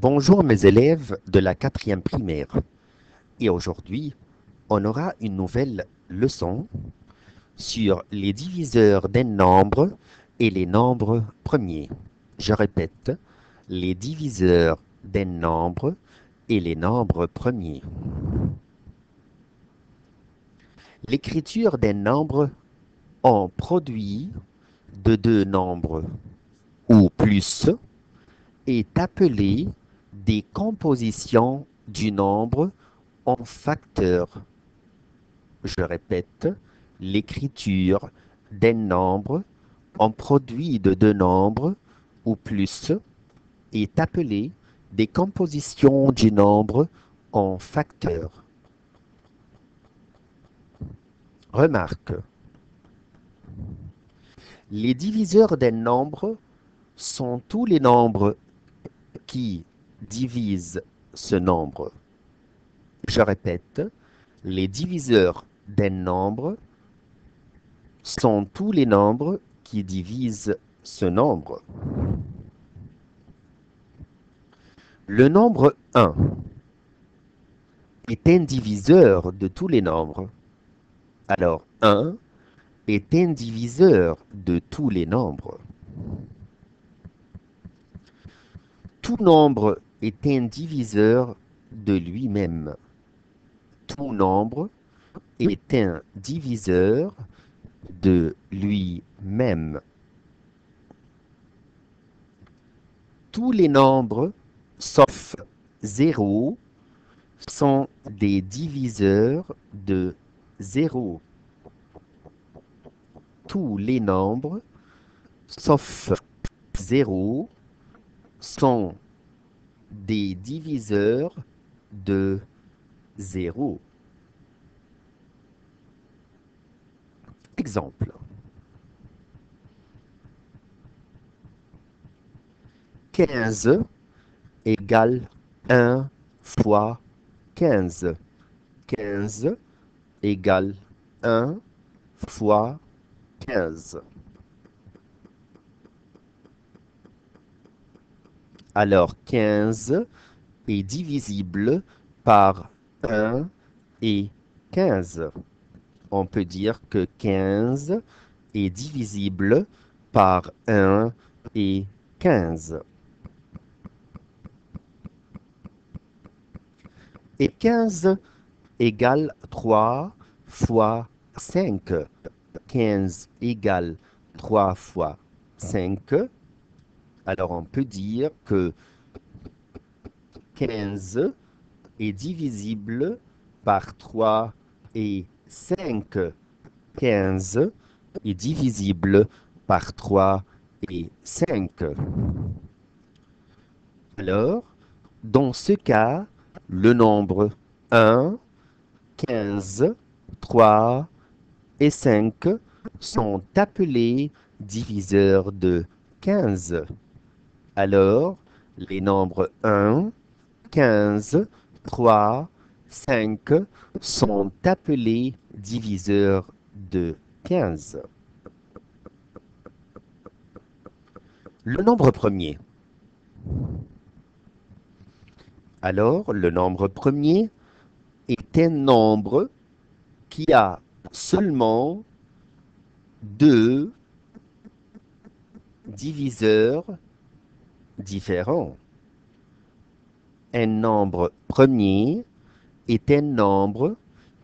Bonjour mes élèves de la quatrième primaire. Et aujourd'hui, on aura une nouvelle leçon sur les diviseurs d'un nombre et les nombres premiers. Je répète, les diviseurs d'un nombre et les nombres premiers. L'écriture d'un nombre en produit de deux nombres ou plus est appelée des compositions du nombre en facteurs. Je répète, l'écriture d'un nombre en produit de deux nombres ou plus est appelée des compositions du nombre en facteurs. Remarque, les diviseurs d'un nombre sont tous les nombres qui divisent ce nombre. Je répète, les diviseurs d'un nombre sont tous les nombres qui divisent ce nombre. Le nombre 1 est un diviseur de tous les nombres. Alors 1 est un diviseur de tous les nombres. Tout nombre est un diviseur de lui-même. Tout nombre est un diviseur de lui-même. Tous les nombres, sauf 0, sont des diviseurs de 0. Tous les nombres, sauf 0, sont des diviseurs de 0. Exemple. 15 égale 1 fois 15. 15 égale 1 fois 15. Alors 15 est divisible par 1 et 15. On peut dire que 15 est divisible par 1 et 15. Et 15 égale 3 fois 5. 15 égale 3 fois 5. Alors on peut dire que 15 est divisible par 3 et 5. 15 est divisible par 3 et 5. Alors, dans ce cas, le nombre 1, 15, 3 et 5 sont appelés diviseurs de 15. Alors, les nombres 1, 15, 3, 5 sont appelés diviseurs de 15. Le nombre premier. Alors, le nombre premier est un nombre qui a seulement deux diviseurs différents. Un nombre premier est un nombre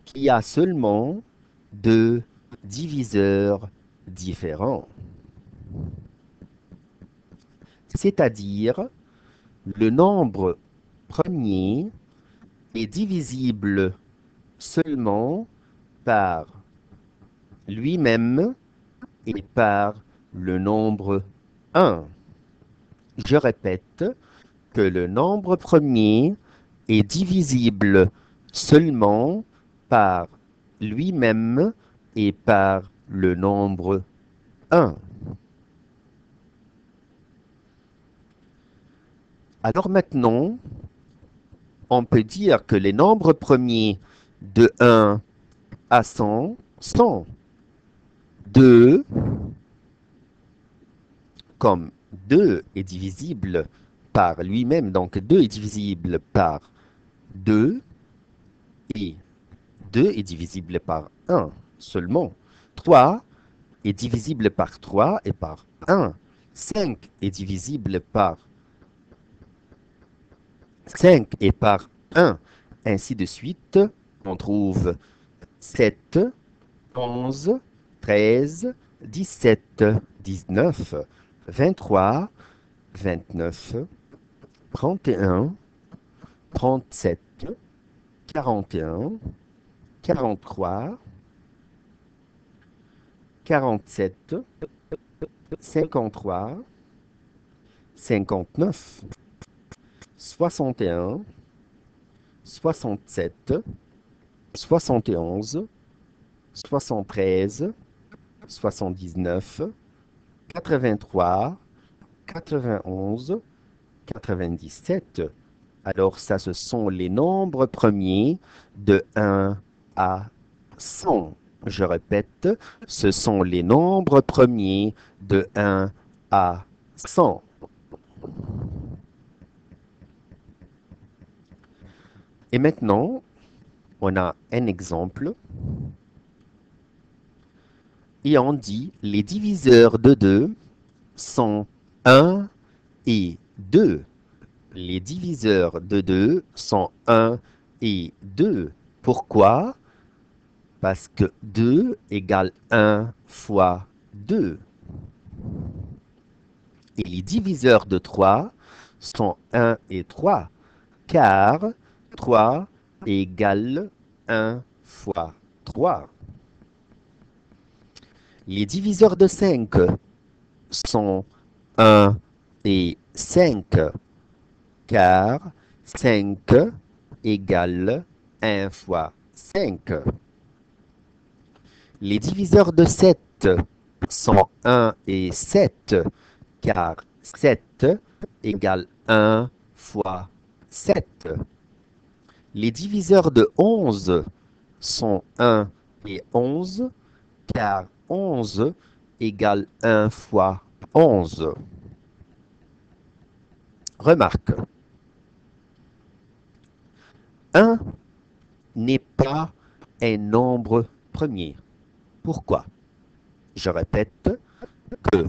qui a seulement deux diviseurs différents. C'est-à-dire, le nombre premier est divisible seulement par lui-même et par le nombre 1. Je répète que le nombre premier est divisible seulement par lui-même et par le nombre 1. Alors maintenant, on peut dire que les nombres premiers de 1 à 100 sont 2, comme 2 est divisible par lui-même. Donc 2 est divisible par 2 et 2 est divisible par 1 seulement. 3 est divisible par 3 et par 1. 5 est divisible par 5 et par 1. Ainsi de suite, on trouve 7, 11, 13, 17, 19, 23, 29, 31, 37, 41, 43, 47, 53, 59, 61, 67, 71, 73, 79, 83, 91, 97. Alors ça, ce sont les nombres premiers de 1 à 100. Je répète, ce sont les nombres premiers de 1 à 100. Et maintenant, on a un exemple. Et on dit les diviseurs de 2 sont 1 et 2. Les diviseurs de 2 sont 1 et 2. Pourquoi? Parce que 2 égale 1 fois 2. Et les diviseurs de 3 sont 1 et 3, car 3 égale 1 fois 3. Les diviseurs de 5 sont 1 et 5, car 5 égale 1 fois 5. Les diviseurs de 7 sont 1 et 7, car 7 égale 1 fois 7. Les diviseurs de 11 sont 1 et 11, car 11 égale 1 fois 11. Remarque, 1 n'est pas un nombre premier. Pourquoi? Je répète que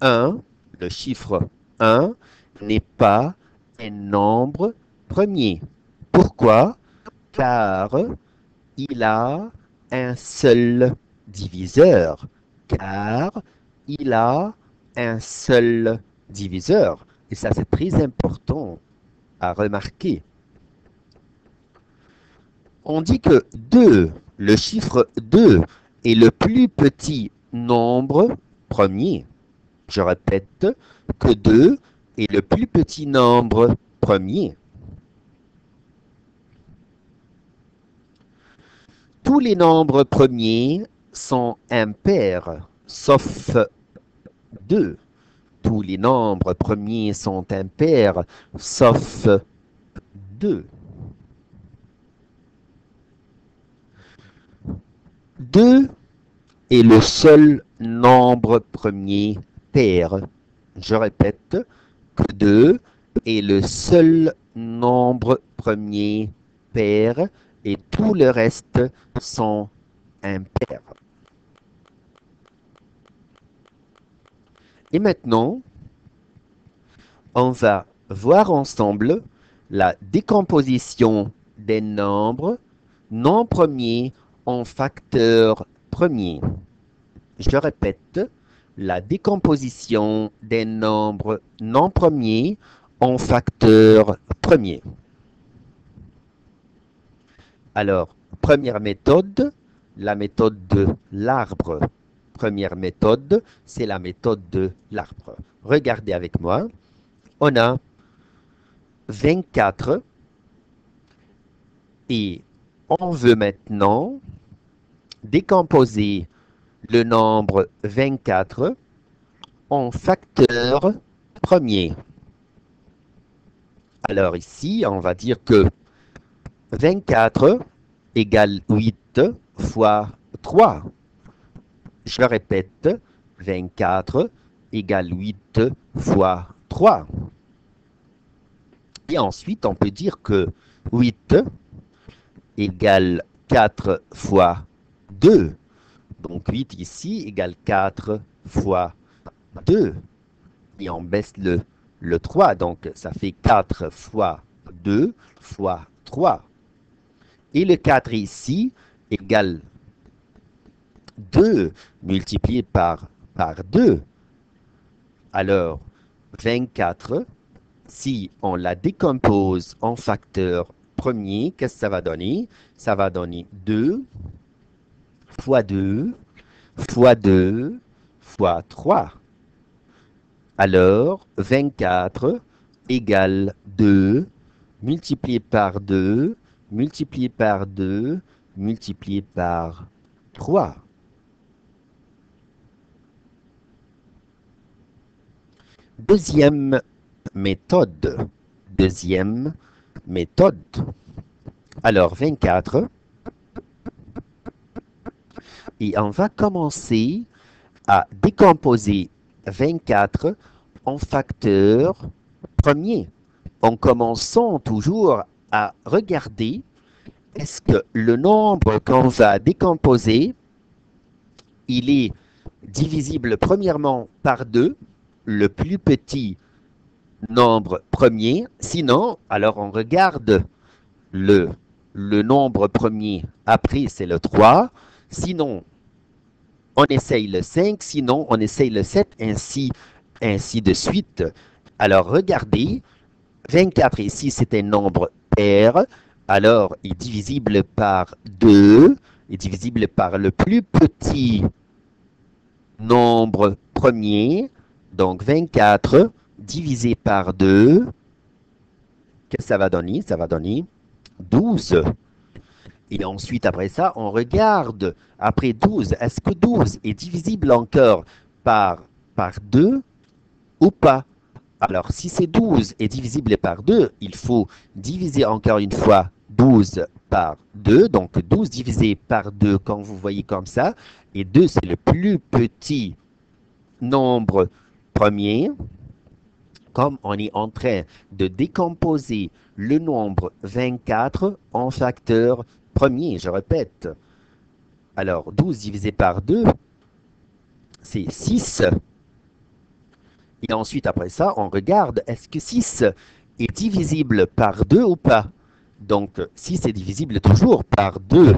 1, le chiffre 1, n'est pas un nombre premier. Pourquoi? Car il a un seul diviseur. Car il a un seul diviseur. Et ça, c'est très important à remarquer. On dit que 2, le chiffre 2, est le plus petit nombre premier. Je répète que 2 est le plus petit nombre premier. Tous les nombres premiers sont impairs, sauf 2. Tous les nombres premiers sont impairs, sauf 2. 2 est le seul nombre premier pair. Je répète que 2 est le seul nombre premier pair et tout le reste sont impairs. Et maintenant, on va voir ensemble la décomposition des nombres non premiers en facteurs premiers. Je répète, la décomposition des nombres non premiers en facteurs premiers. Alors, première méthode, la méthode de l'arbre. Première méthode, c'est la méthode de l'arbre. Regardez avec moi. On a 24 et on veut maintenant décomposer le nombre 24 en facteurs premiers. Alors ici, on va dire que 24 égale 8 fois 3. Je répète, 24 égale 8 fois 3. Et ensuite, on peut dire que 8 égale 4 fois 2. Donc 8 ici égale 4 fois 2. Et on baisse le 3. Donc ça fait 4 fois 2 fois 3. Et le 4 ici égale 2 multiplié par 2. Alors 24, si on la décompose en facteur premier, qu'est-ce que ça va donner? Ça va donner 2 fois 2 fois 2 fois 3. Alors 24 égale 2 multiplié par 2 multiplié par 2 multiplié par 3. Deuxième méthode. Deuxième méthode. Alors 24. Et on va commencer à décomposer 24 en facteurs premiers. En commençant toujours à regarder est-ce que le nombre qu'on va décomposer, il est divisible premièrement par 2, le plus petit nombre premier. Sinon, alors on regarde le nombre premier. Après, c'est le 3. Sinon, on essaye le 5. Sinon, on essaye le 7, ainsi de suite. Alors, regardez, 24 ici, c'est un nombre pair. Alors, il est divisible par 2. Il est divisible par le plus petit nombre premier. Donc, 24 divisé par 2. Qu'est-ce que ça va donner? Ça va donner 12. Et ensuite, après ça, on regarde, après 12, est-ce que 12 est divisible encore par 2 ou pas? Alors, si c'est 12 est divisible par 2, il faut diviser encore une fois 12 par 2. Donc, 12 divisé par 2, comme vous voyez comme ça. Et 2, c'est le plus petit nombre premier. Comme on est en train de décomposer le nombre 24 en facteurs premiers, je répète. Alors, 12 divisé par 2, c'est 6. Et ensuite, après ça, on regarde, est-ce que 6 est divisible par 2 ou pas? Donc, 6 est divisible toujours par 2.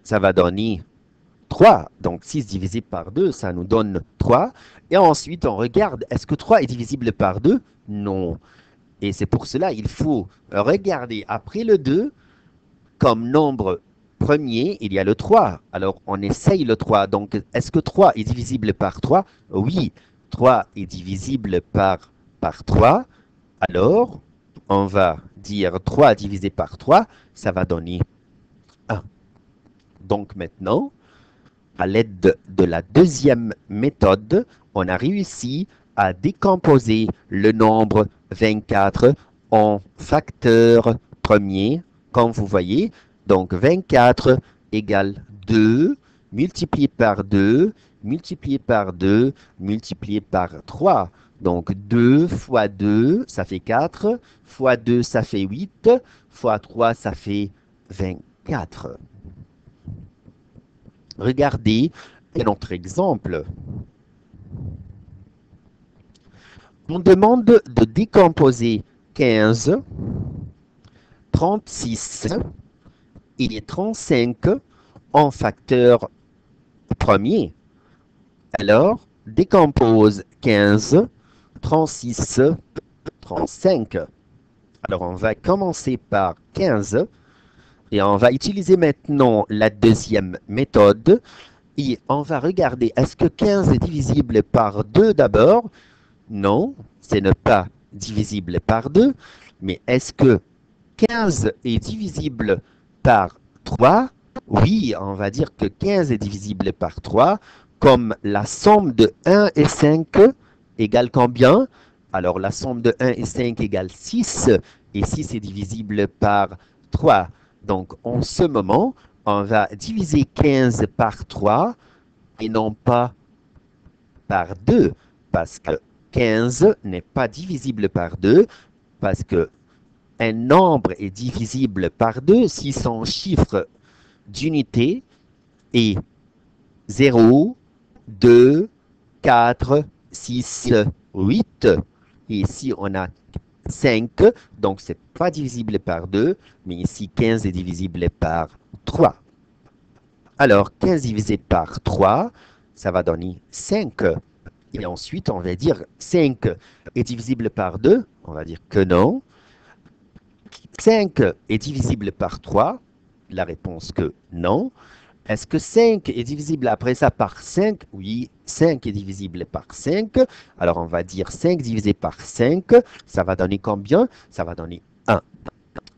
Ça va donner 3. Donc, 6 divisé par 2, ça nous donne 3. Et ensuite, on regarde, est-ce que 3 est divisible par 2? Non. Et c'est pour cela qu'il faut regarder après le 2, comme nombre premier, il y a le 3. Alors, on essaye le 3. Donc, est-ce que 3 est divisible par 3? Oui, 3 est divisible par 3. Alors, on va dire 3 divisé par 3, ça va donner 1. Donc maintenant, à l'aide de la deuxième méthode, on a réussi à décomposer le nombre 24 en facteurs premiers, comme vous voyez. Donc 24 égale 2, multiplié par 2, multiplié par 2, multiplié par 3. Donc 2 fois 2, ça fait 4, fois 2, ça fait 8, fois 3, ça fait 24. Regardez un autre exemple. On demande de décomposer 15, 36 et 35 en facteurs premiers. Alors, décompose 15, 36, 35. Alors, on va commencer par 15 et on va utiliser maintenant la deuxième méthode. Et on va regarder, est-ce que 15 est divisible par 2 d'abord? Non, ce n'est pas divisible par 2. Mais est-ce que 15 est divisible par 3? Oui, on va dire que 15 est divisible par 3. Comme la somme de 1 et 5 égale combien? Alors la somme de 1 et 5 égale 6. Et 6 est divisible par 3. Donc en ce moment, on va diviser 15 par 3 et non pas par 2. Parce que 15 n'est pas divisible par 2 parce que un nombre est divisible par 2 si son chiffre d'unité est 0, 2, 4, 6, 8. Et ici, on a 5, donc c'est pas divisible par 2, mais ici 15 est divisible par 3. Alors 15 divisé par 3, ça va donner 5. Et ensuite, on va dire 5 est divisible par 2, on va dire que non. 5 est divisible par 3, la réponse que non. Est-ce que 5 est divisible après ça par 5? Oui, 5 est divisible par 5. Alors, on va dire 5 divisé par 5. Ça va donner combien? Ça va donner 1.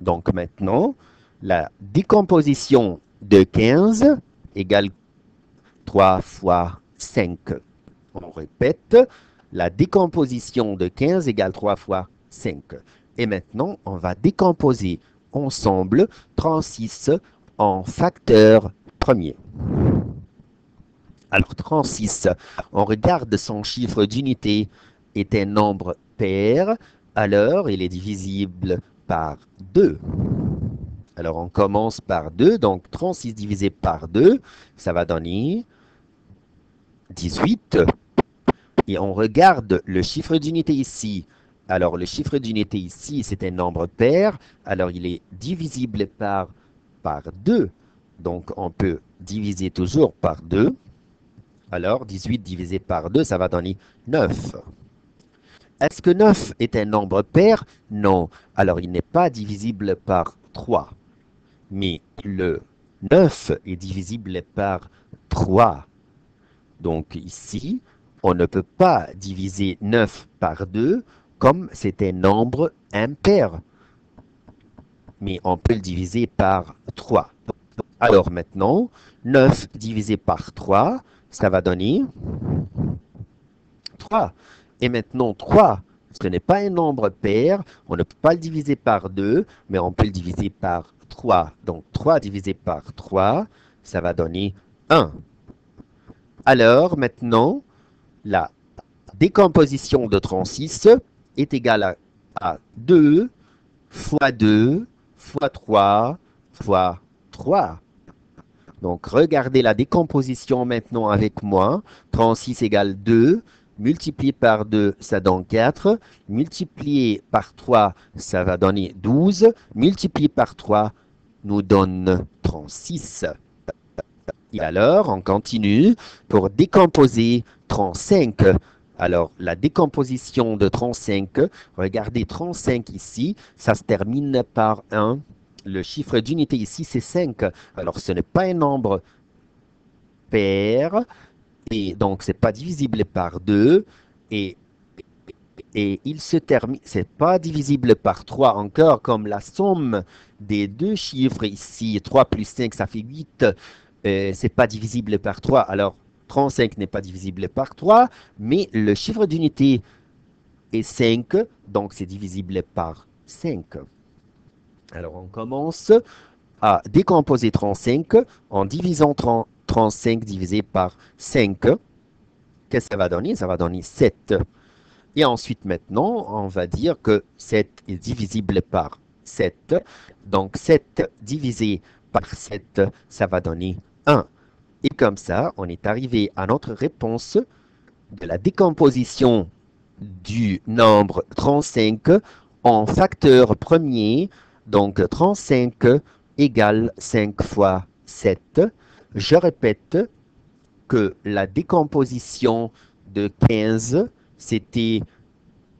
Donc, maintenant, la décomposition de 15 égale 3 fois 5. On répète, la décomposition de 15 égale 3 fois 5. Et maintenant, on va décomposer ensemble 36 en facteurs premier. Alors 36, on regarde son chiffre d'unité est un nombre pair, alors il est divisible par 2. Alors on commence par 2, donc 36 divisé par 2, ça va donner 18. Et on regarde le chiffre d'unité ici. Alors le chiffre d'unité ici, c'est un nombre pair, alors il est divisible par 2. Donc, on peut diviser toujours par 2. Alors, 18 divisé par 2, ça va donner 9. Est-ce que 9 est un nombre pair? Non. Alors, il n'est pas divisible par 3. Mais le 9 est divisible par 3. Donc, ici, on ne peut pas diviser 9 par 2 comme c'est un nombre impair. Mais on peut le diviser par 3. Alors maintenant, 9 divisé par 3, ça va donner 3. Et maintenant, 3, ce n'est pas un nombre pair, on ne peut pas le diviser par 2, mais on peut le diviser par 3. Donc 3 divisé par 3, ça va donner 1. Alors maintenant, la décomposition de 36 est égale à 2 fois 2 fois 3 fois 3. Donc, regardez la décomposition maintenant avec moi. 36 égale 2. Multiplié par 2, ça donne 4. Multiplié par 3, ça va donner 12. Multiplié par 3 nous donne 36. Et alors, on continue pour décomposer 35. Alors, la décomposition de 35, regardez 35 ici, ça se termine par 1. Le chiffre d'unité ici, c'est 5. Alors, ce n'est pas un nombre pair, et donc, ce n'est pas divisible par 2. Et il se termine, ce n'est pas divisible par 3 encore, comme la somme des deux chiffres ici, 3 plus 5, ça fait 8. Ce n'est pas divisible par 3. Alors, 35 n'est pas divisible par 3, mais le chiffre d'unité est 5, donc c'est divisible par 5. Alors, on commence à décomposer 35 en divisant 35 divisé par 5. Qu'est-ce que ça va donner? Ça va donner 7. Et ensuite, maintenant, on va dire que 7 est divisible par 7. Donc, 7 divisé par 7, ça va donner 1. Et comme ça, on est arrivé à notre réponse de la décomposition du nombre 35 en facteur premier. Donc, 35 égale 5 fois 7. Je répète que la décomposition de 15, c'était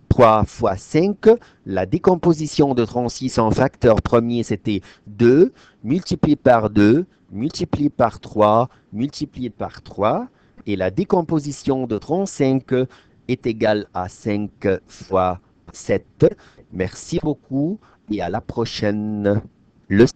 3 fois 5. La décomposition de 36 en facteur premier, c'était 2, multiplié par 2, multiplié par 3, multiplié par 3. Et la décomposition de 35 est égale à 5 fois 7. Merci beaucoup et à la prochaine leçon.